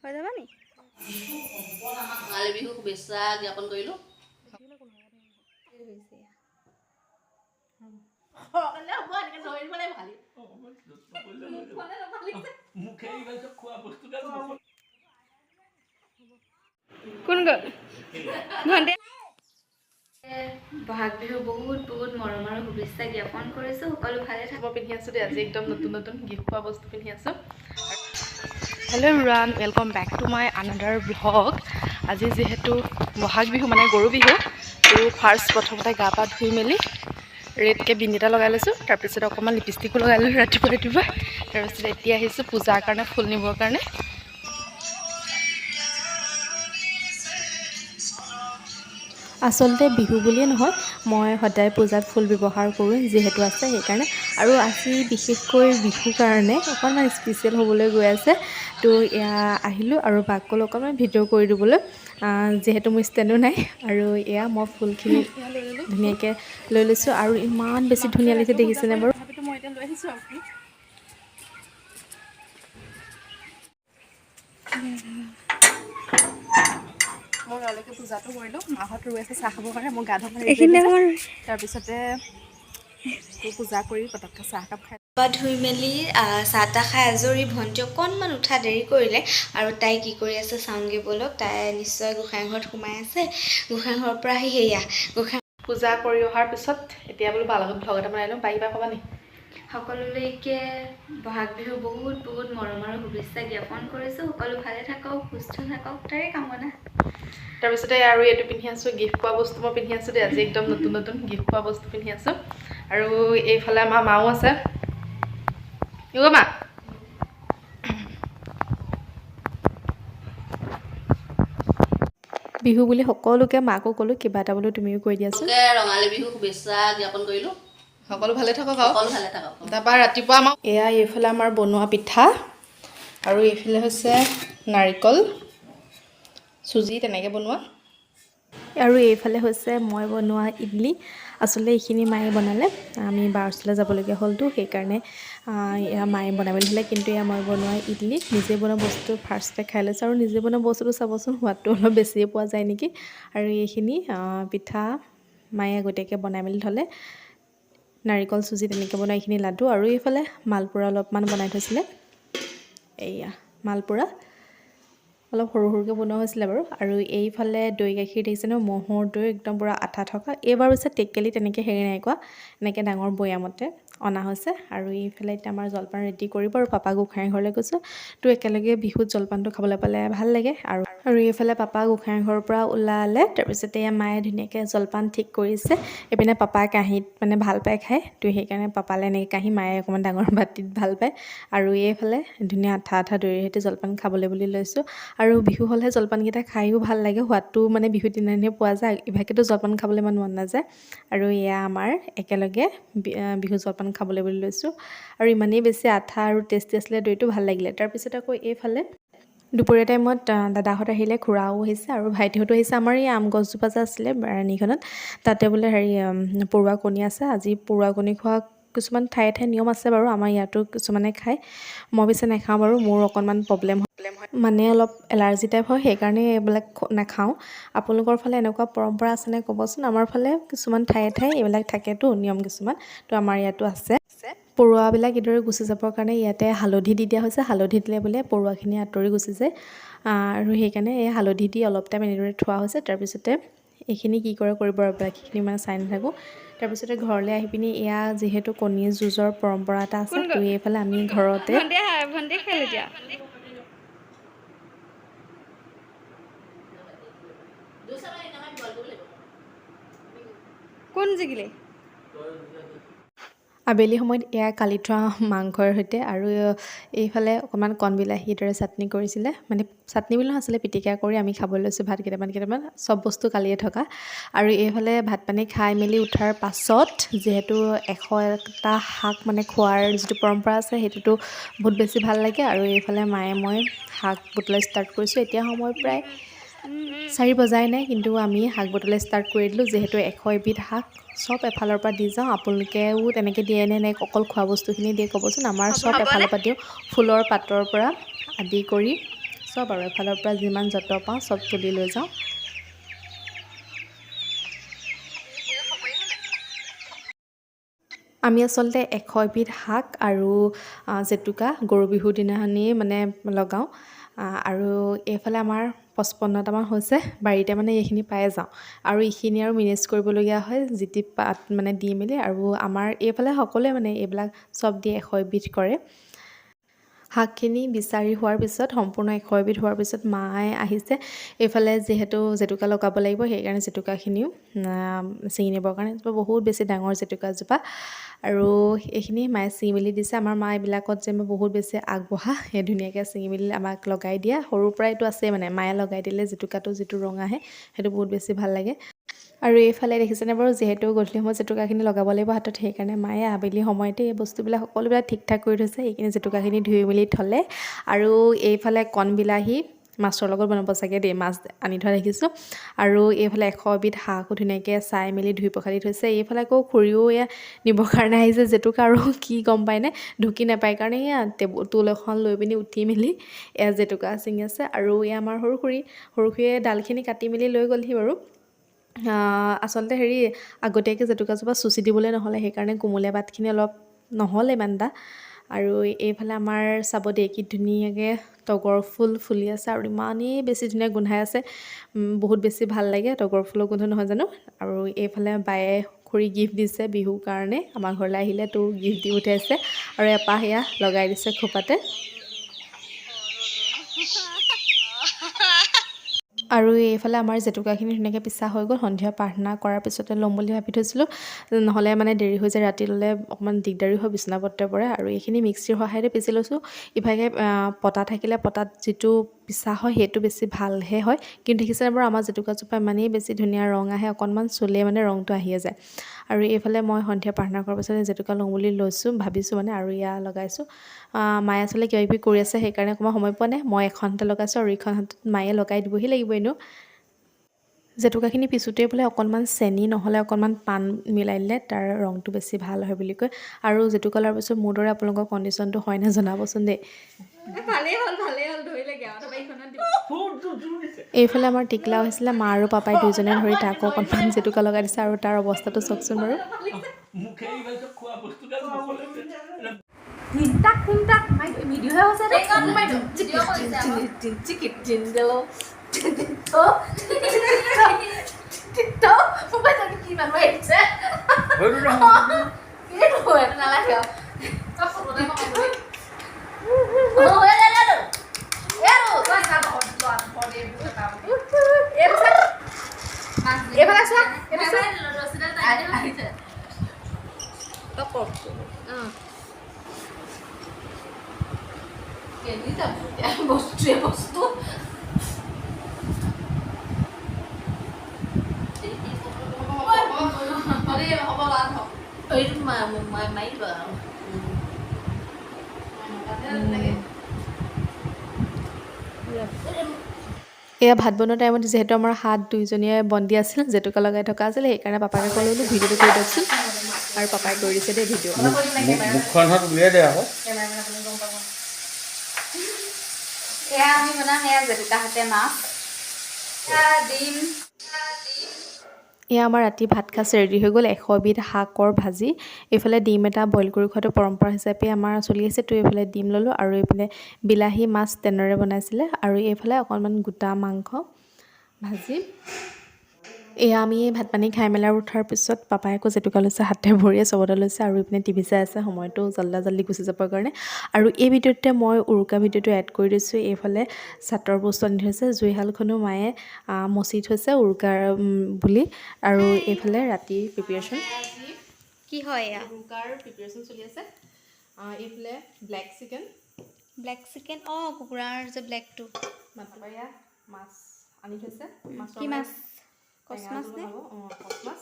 হৈ যাবা নি ৰঙালী বিহু শুভেচ্ছা জ্ঞাপন কৰিলোঁ। কোন গ'ল ভণ্টি বহাগ বিহু বহুত বহুত মৰম আৰু শুভেচ্ছা জ্ঞাপন কৰিছোঁ। সকলো ভালে থাকক। মই পিন্ধি আছোঁ দেই, আজি একদম নতুন নতুন গিফ্ট পোৱা বস্তু পিন্ধি আছোঁ। Hello' everyone, welcome back to my another blog. আজি যিহেতু বহাগ বিহু মানে গৰু বিহু, তো ফাৰ্ষ্ট প্ৰথমতে গা পা ধুই মেলি ৰেডকৈ বিন্দি এটা লগাই লৈছোঁ। তাৰপিছত অকণমান লিপষ্টিকো লগাই লৈছোঁ ৰাতিপুৱা। তাৰপিছত এতিয়া আহিছোঁ পূজাৰ কাৰণে ফুল নিবৰ কাৰণে। আচলতে বিহু বুলিয়ে নহয়, মই সদায় পূজাত ফুল ব্যৱহাৰ কৰোঁ যিহেতু আছে সেইকাৰণে। আৰু আজি বিশেষকৈ বিহুৰ কাৰণে অকণমান স্পেচিয়েল হ'বলৈ গৈ আছে। তো এয়া আহিলোঁ আৰু বাক ক'লোঁ অকণমান ভিডিঅ' কৰি দিবলৈ, যিহেতু মোৰ ষ্টেণ্ডো নাই। আৰু এয়া মই ফুলখিনি ধুনীয়াকৈ লৈ লৈছোঁ আৰু ইমান বেছি ধুনীয়া লাগিছে দেখিছেনে বাৰু। তথাপিতো মই এতিয়া লৈ আহিছোঁ আৰু মই গাঁৱলৈকে পূজাটো কৰিলোঁ। মাহঁত ৰৈ আছে চাহ খাবৰ কাৰণে। মই গা ধুব এইখিনি অকণমান তাৰপিছতে পূজা কৰি পটককৈ চাহ একাপ খাই গা ধুই মেলি চাহ তাহ খাই আজৰি ভণ্টি অকণমান উঠা দেৰি কৰিলে আৰু তাই কি কৰি আছে চাওঁগৈ ব'লক। তাই নিশ্চয় গোঁসাই ঘৰত সোমাই আছে। গোঁসাই ঘৰৰ পৰা আহি সেয়া গোঁসাই পূজা কৰি অহাৰ পিছত এতিয়া বোলো বাৰ লগত ভ্লগ এটা বনাই লওঁ। পাৰিবা ক'বা নি? সকলোলৈকে বহাগ বিহু বহুত বহুত মৰম আৰু শুভেচ্ছা জ্ঞাপন কৰিছোঁ। সকলো ভালে থাকক, সুস্থ থাকক, তাৰে কামনা। তাৰপিছতে আৰু এইটো পিন্ধি আছোঁ, গিফ্ট পোৱা বস্তু মই পিন্ধি আছোঁ দেই, আজি একদম নতুন নতুন গিফ্ট পোৱা বস্তু পিন্ধি আছোঁ। আৰু এইফালে আমাৰ মাও আছে। মা বিহু বুলি সকলোকে মাকো ক'লোঁ কিবা এটা বোলো তুমিও কৰি দিয়াচোন। ৰঙালী বিহু শুভেচ্ছা জ্ঞাপন কৰিলোঁ। সকলো ভালে থাকক আৰু সকলো ভালে থাকক। তাৰপৰা ৰাতিপুৱা আমাৰ এয়া এইফালে আমাৰ বনোৱা পিঠা আৰু এইফালে হৈছে নাৰিকল চুজি তেনেকৈ বনোৱা। আৰু এইফালে হৈছে মই বনোৱা ইডলি। আচলতে এইখিনি মায়ে বনালে, আমি বাৰ ওচৰলৈ যাবলগীয়া হ'লতো সেইকাৰণে এয়া মায়ে বনাই মেলি দিলে। কিন্তু এয়া মই বনোৱা ইডলি, নিজে বনোৱা বস্তু ফাৰ্ষ্টতে খাই লৈছোঁ। আৰু নিজে বনোৱা বস্তুটো চাবচোন সোৱাদটো অলপ বেছিয়ে পোৱা যায় নেকি। আৰু এইখিনি পিঠা মায়ে আগতীয়াকৈ বনাই মেলি থ'লে, নাৰিকল চুজি তেনেকৈ বনোৱা এইখিনি লাডু। আৰু এইফালে মালপোৰা অলপমান বনাই থৈছিলে, এইয়া মালপোৰা অলপ সৰু সৰুকৈ বনোৱা হৈছিলে বাৰু। আৰু এইফালে দৈ গাখীৰ দেখিছে ন, ম'হৰ দৈ একদম পূৰা আঠা থকা। এইবাৰ হৈছে টেকেলি তেনেকৈ হেৰি নাই কোৱা, এনেকৈ ডাঙৰ বৈয়ামতে অনা হৈছে। আৰু এইফালে এতিয়া আমাৰ জলপান ৰেডি কৰিব আৰু পাপা গোঁসাই ঘৰলৈ গৈছোঁ। তো একেলগে বিহুত জলপানটো খাবলৈ পালে ভাল লাগে। আৰু এইফালে পাপা গোঁসাই ঘৰৰ পৰা ওলালে, তাৰপিছতে এয়া মায়ে ধুনীয়াকৈ জলপান ঠিক কৰিছে। এইপিনে পাপাই কাঁহীত মানে ভাল পায় খায়, তো সেইকাৰণে পাপালৈ এনেকৈ কাঁহী, মায়ে অকণমান ডাঙৰ বাতিত ভাল পায়। আৰু এইফালে ধুনীয়া আঠা আঠা দৈৰ সৈতে জলপান খাবলৈ বুলি লৈছোঁ। আৰু বিহু হ'লেহে জলপানকেইটা খায়ো ভাল লাগে, সোৱাদটো মানে বিহুৰ দিনাখনিয়ে পোৱা যায়। ইভাগেতো জলপান খাবলৈ ইমান মন নাযায়। আৰু এয়া আমাৰ একেলগে বিহু জলপান খাবলৈ বুলি লৈছোঁ। আৰু ইমানেই বেছি আঠা আৰু টেষ্টি আছিলে দৈটো, ভাল লাগিলে। তাৰপিছত আকৌ এইফালে দুপৰীয়া টাইমত দাদাহঁত আহিলে, খুৰাও আহিছে আৰু ভাইটিহঁতো আহিছে। আমাৰ এই আম গছজোপা যে আছিলে ৰাণীখনত, তাতে বোলে হেৰি পৰুৱা কণী আছে। আজি পৰুৱা কণী খোৱা কিছুমান ঠায়ে ঠায়ে নিয়ম আছে বাৰু, আমাৰ ইয়াতো কিছুমানে খায়। মই পিছে নাখাওঁ বাৰু, মোৰ অকণমান প্ৰব্লেম হয়, মানে অলপ এলাৰ্জি টাইপ হয়, সেইকাৰণে এইবিলাক নাখাওঁ। আপোনালোকৰ ফালে এনেকুৱা পৰম্পৰা আছেনে ক'বচোন। আমাৰ ফালে কিছুমান ঠায়ে ঠায়ে এইবিলাক থাকেতো নিয়ম কিছুমান, তো আমাৰ ইয়াতো আছে। পৰুৱাবিলাক এইদৰে গুচি যাবৰ কাৰণে ইয়াতে হালধি দি দিয়া হৈছে। হালধি দিলে বোলে পৰুৱাখিনি আঁতৰি গুচি যায়। আৰু সেইকাৰণে এই হালধি দি অলপ টাইম এনেদৰে থোৱা হৈছে। তাৰপিছতে এইখিনি কি কৰে কৰিব আৰু বাকীখিনি মানে চাই নাথাকোঁ। তাৰপিছতে ঘৰলৈ আহি পিনি এয়া যিহেতু কণী যুঁজৰ পৰম্পৰা এটা আছে, কোন তো গ'ল এইফালে আমি ঘৰতে ভণ্টি খেল এতিয়া কোন জিকিলে? আবেলি সময়ত এয়া কালি থোৱা মাংসৰ সৈতে আৰু এইফালে অকণমান কণবিলাহীৰ দৰে চাটনি কৰিছিলে, মানে চাটনি বুলি নহয় আচলতে পিটিকা কৰি আমি খাবলৈ লৈছোঁ ভাত কেইটামান চব বস্তু কালিয়ে থকা। আৰু এইফালে ভাত পানী খাই মেলি উঠাৰ পাছত যিহেতু 100টা শাক মানে খোৱাৰ যিটো পৰম্পৰা আছে সেইটোতো বহুত বেছি ভাল লাগে। আৰু এইফালে মায়ে মই শাক বুটলা ষ্টাৰ্ট কৰিছোঁ। এতিয়া সময় প্ৰায় 4 বজাই নাই, কিন্তু আমি শাক বুটলা ষ্টাৰ্ট কৰি দিলোঁ। যিহেতু 100 এবিধ শাক চব এফালৰ পৰা দি যাওঁ। আপোনালোকেও তেনেকৈ দিয়ে নে অকল খোৱা বস্তুখিনি দিয়ে ক'বচোন। আমাৰ চব এফালৰ পৰা দিওঁ, ফুলৰ পাতৰ পৰা আদি কৰি চব আৰু এফালৰ পৰা যিমান যত পাওঁ চব তুলি লৈ যাওঁ। আমি আচলতে 100 এবিধ শাক আৰু জেতুকা গৰু বিহুৰ দিনাখনিয়ে মানে লগাওঁ। আৰু এইফালে আমাৰ 55টামান হৈছে, বাৰীতে মানে এইখিনি পাই যাওঁ আৰু এইখিনি আৰু মেনেজ কৰিবলগীয়া হয় যিটি পাত মানে দি মেলি। আৰু আমাৰ এইফালে সকলোৱে মানে এইবিলাক চব দিয়ে 100 এবিধ কৰে। শাকখিনি বিচাৰি হোৱাৰ পিছত সম্পূৰ্ণ 100 এবিধ হোৱাৰ পিছত মায়ে আহিছে এইফালে, যিহেতু জেতুকা লগাব লাগিব সেইকাৰণে জেতুকাখিনিও ছিঙি নিবৰ কাৰণে। বহুত বেছি ডাঙৰ জেতুকাজোপা আৰু এইখিনি মায়ে ছিঙি মেলি দিছে। আমাৰ মা এইবিলাকত যে বহুত বেছি আগবঢ়া, সেই ধুনীয়াকৈ ছিঙি মেলি আমাক লগাই দিয়া। সৰুৰ পৰাইতো আছেই মানে, মায়ে লগাই দিলে জেতুকাটো যিটো ৰং আহে সেইটো বহুত বেছি ভাল লাগে। আৰু এইফালে দেখিছেনে বাৰু, যিহেতু গধূলি সময়ত জেতুকাখিনি লগাব লাগিব হাতত, সেইকাৰণে মায়ে আবেলি সময়তে এই বস্তুবিলাক সকলোবিলাক ঠিক ঠাক কৰি থৈছে। এইখিনি জেতুকাখিনি ধুই মেলি থ'লে। আৰু এইফালে কণ বিলাহী মাছৰ লগত বনাব চাগে দেই, মাছ আনি থোৱা দেখিছোঁ। আৰু এইফালে 100 এবিধ শাকো ধুনীয়াকৈ চাই মেলি ধুই পখালি থৈছে। এইফালে আকৌ খুৰীও এয়া নিবৰ কাৰণে আহিছে জেতুকা, আৰু কি গম পায়নে, ঢুকি নাপায় কাৰণে এয়া টুল এখন লৈ পিনি উঠি মেলি এয়া জেতুকা ছিঙি আছে। আৰু এয়া আমাৰ সৰু খুৰীয়ে ডালখিনি কাটি মেলি লৈ গ'লহি বাৰু। আচলতে আগতীয়াকৈ জেতুকাজোপা চুচি দিবলৈ নহ'লে, সেইকাৰণে কোমলীয়া পাতখিনি অলপ নহ'লে ইমান এটা। আৰু এইফালে আমাৰ চাব দেই কি ধুনীয়াকৈ তগৰ ফুল ফুলি আছে আৰু ইমানেই বেছি ধুনীয়া গোন্ধাই আছে, বহুত বেছি ভাল লাগে। তগৰ ফুলৰ গোন্ধ নহয় জানো। আৰু এইফালে বায়ে খুৰী গিফ্ট দিছে বিহুৰ কাৰণে, আমাৰ ঘৰলৈ আহিলে তো গিফ্ট দি পঠিয়াইছে। আৰু এপাহ এয়া লগাই দিছে খোপাতে। আৰু এইফালে আমাৰ জেতুকাখিনি ধুনীয়াকৈ পিছা হৈ গ'ল। সন্ধিয়া প্ৰাৰ্থনা কৰাৰ পিছতে ল'ম বুলি ভাবি থৈছিলোঁ, নহ'লে মানে দেৰি হৈ যায়, ৰাতি ল'লে অকণমান দিগদাৰী হয়, বিচনা পত্ৰ পৰে। আৰু এইখিনি মিক্সিৰ সহায়তে পিচি লৈছোঁ। ইভাগে পতা থাকিলে পতাত যিটো পিছা হয় সেইটো বেছি ভালহে হয়। কিন্তু দেখিছেনে বাৰু, আমাৰ জেতুকাজোপা ইমানেই বেছি ধুনীয়া ৰং আহে, অকণমান চুলে মানে ৰংটো আহিয়ে যায়। আৰু এইফালে মই সন্ধিয়া প্ৰাৰ্থনা কৰাৰ পিছতে জেতুকা লওঁ বুলি ভাবিছোঁ মানে, আৰু ইয়া লগাইছোঁ। মায়ে আচলতে কিবা কিবি কৰি আছে, সেইকাৰণে অকণমান সময় পোৱা নাই। মই এখন হাতে লগাইছোঁ আৰু এইখন হাতত মায়ে লগাই দিবহি লাগিব এনেও। জেতুকাখিনি পিছোঁতে বোলে অকণমান চেনি নহ'লে অকণমান পাণ মিলাই দিলে তাৰ ৰংটো বেছি ভাল হয় বুলি কয়। আৰু জেতুকা লোৱাৰ পিছত মোৰ দৰে আপোনালোকৰ কণ্ডিশ্যনটো হয় নে জনাবচোন দেই। এইফালে আমাৰ টিকলা হৈছিলে, মা আৰু পাপাই দুইজনে ধৰি তাকো অকণমান জেতুকা লগাই দিছে। আৰু তাৰ অৱস্থাটো চাওকচোন বাৰু। এয়া ভাত বনোৱা টাইমত যিহেতু আমাৰ হাত দুইজনীয়ে বন্দী আছিল, জেতুকা লগাই থকা আছিল, সেইকাৰণে পাপাকে ক'লো ভিডিঅ'টো কৰি দিয়কচোন। আৰু পাপাই কৰি দিছে দেই ভিডিঅ'। এয়া আমি বনাম এয়া জেতুকা হাতে মাছ, ডিম। এয়া আমাৰ ৰাতি ভাত সাজ ৰেডি হৈ গ'ল, 100 এবিধ শাকৰ ভাজি। এইফালে ডিম এটা বইল কৰি খোৱাটো পৰম্পৰা হিচাপে আমাৰ চলি আছে। তো এইফালে ডিম ল'লোঁ, আৰু এইফালে বিলাহী মাছ তেনেদৰে বনাইছিলে। আৰু এইফালে অকণমান গোটা মাংস ভাজি। এয়া আমি ভাত পানী খাই মেলি উঠাৰ পিছত পাপাই আকৌ জেতুকা লৈছে, হাতে ভৰিয়ে চবতে লৈছে। আৰু ইপিনে টিভি চাই আছে, সময়টো জল্দি গুচি যাবৰ কাৰণে। আৰু এই ভিডিঅ'টোতে মই উৰুকা ভিডিঅ'টো এড কৰি দিছোঁ। এইফালে চাটৰ বস্তু আনি থৈছে, জুইশালখনো মায়ে মচি থৈছে উৰুকাৰ বুলি। আৰু এইফালে ৰাতিৰ প্ৰিপেৰেশ্যন কি হয় এয়া? উৰুকাৰ প্ৰিপেৰেশ্যন চলি আছে। এইফালে ব্লেক চিকেন, অঁ কুকুৰাৰ যে ব্লেকটো। এয়া মাছ আনি থৈছে। কি মাছ? কচ মাছ নে? কচ মাছ।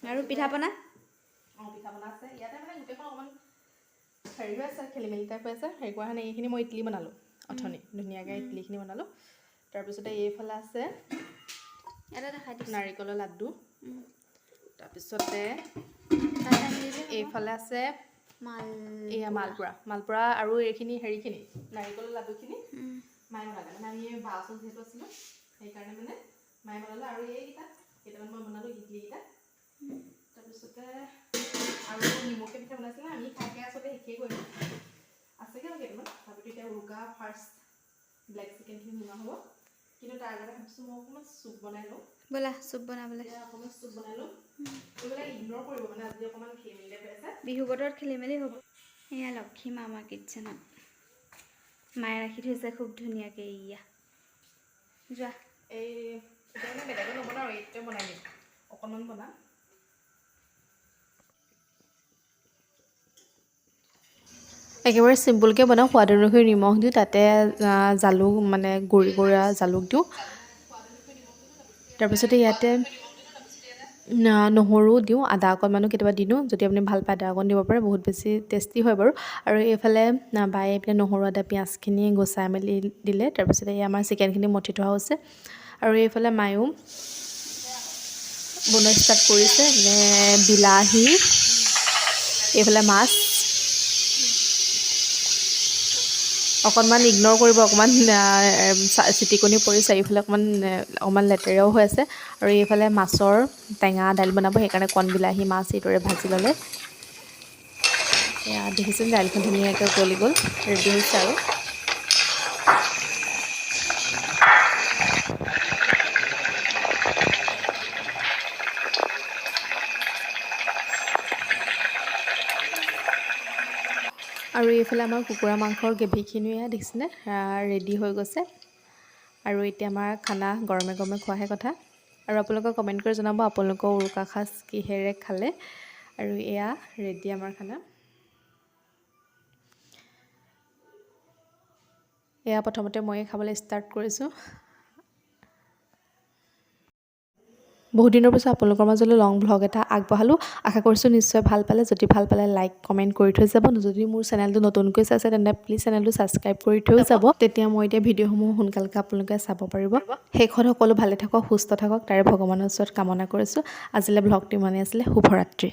আৰু পিঠা পনা? পিঠা পনা আছে। ইয়াতে মানে গোটেইখন অকণমান হৈ আছে, খেলি মেলি টাইপ হৈ আছে। কৰা নাই। এইখিনি মই ইডলি বনালোঁ অথনি, ধুনীয়াকৈ ইডলিখিনি বনালোঁ। তাৰপিছতে এইফালে আছে নাৰিকলৰ লাডু। তাৰপিছতে এইফালে আছে এয়া মালপোৱা আৰু এইখিনি নাৰিকলৰ লাডুখিনি মায়ে বনালে মানে আমি বা ওচৰত যিহেতু আছিলোঁ সেইকাৰণে মানে মায়ে বনালে আৰু এইকেইটা কেইটামান মই বনালোঁ ইডলিকেইটা তাৰপিছতে আৰু নিমখীয়া পিঠা বনাইছিলে আমি খাই আচলতে শেষেই কৰিলোঁ আছেগৈ আৰু কেইটামান তথাপিতো এতিয়া উৰুকা ফাৰ্ষ্ট ব্লেক চিকেনখিনি বনোৱা হ'ব কিন্তু তাৰ আগতে ভাবিছোঁ মই অকণমান চুপ বনাই লওঁ ব'লা চুপ বনাবলৈ এতিয়া অকণমান চুপ বনাই লওঁ এইবিলাক ইগন'ৰ কৰিব মানে আজি অকণমান খেলিমেলি হৈ আছে বিহু বতৰত খেলি মেলি হ'ব এয়া লক্ষী মামা কিটচেনত মায়ে ৰাখি থৈছে খুব ধুনীয়াকৈ এয়া যোৱা এই এতিয়া মানে বেলেগো নবনাওঁ আৰু এইটোৱে বনাই দিম অকণমান বনাম একেবাৰে চিম্পুলকৈ বনাওঁ সোৱাদ অনুসৰি নিমখ দিওঁ তাতে জালুক মানে গুড়ি কৰা জালুক দিওঁ তাৰপিছতে ইয়াতে নহৰু দিওঁ আদা অকণমানো কেতিয়াবা দি দিওঁ যদি আপুনি ভাল পায় আদা অকণ দিব পাৰে বহুত বেছি টেষ্টি হয় বাৰু আৰু এইফালে বায়ে এইফালে নহৰু আদা পিঁয়াজখিনি গুচাই মেলি দিলে তাৰপিছতে এই আমাৰ চিকেনখিনি মঠি থোৱা হৈছে আৰু এইফালে মায়েও বনোৱা ষ্টাৰ্ট কৰিছে মানে বিলাহী এইফালে মাছ অকণমান ইগন'ৰ কৰিব অকণমান চিটিকনি পৰি চাৰিওফালে অকণমান লেতেৰাও হৈ আছে আৰু এইফালে মাছৰ টেঙা দাইল বনাব সেইকাৰণে কণ বিলাহী মাছ এইদৰে ভাজি ল'লে এয়া দেখিছোন দাইলখন ধুনীয়াকৈ উতলি গ'ল ৰেডি হৈছে আৰু আৰু এইফালে আমাৰ কুকুৰা মাংসৰ গ্ৰেভিখিনিও দেখিছেনে ৰেডি হৈ গৈছে আৰু এতিয়া আমাৰ খানা গৰমে গৰমে খোৱাহে কথা আৰু আপোনালোকে কমেণ্ট কৰি জনাব আপোনালোকৰ উৰুকা সাজ কিহেৰে খালে আৰু এয়া ৰেডি আমাৰ খানা এয়া প্ৰথমতে ময়ে খাবলৈ ষ্টাৰ্ট কৰিছোঁ বহুত দিনৰ পিছত আপোনালোকৰ মাজলৈ লং ভ্লগ এটা আগবঢ়ালোঁ আশা কৰিছোঁ নিশ্চয় ভাল পালে যদি ভাল পালে লাইক কমেণ্ট কৰি থৈ যাব যদি মোৰ চেনেলটো নতুনকৈ চাইছে তেন্তে প্লিজ চেনেলটো ছাবস্ক্ৰাইব কৰি থৈ যাব তেতিয়া মই এতিয়া ভিডিঅ'সমূহ সোনকালকৈ আপোনালোকে চাব পাৰিব শেষত সকলো ভালে থাকক সুস্থ থাকক তাৰে ভগৱানৰ ওচৰত কামনা কৰিছোঁ আজিলৈ ভ্লগটো ইমানেই আছিলে শুভৰাত্ৰি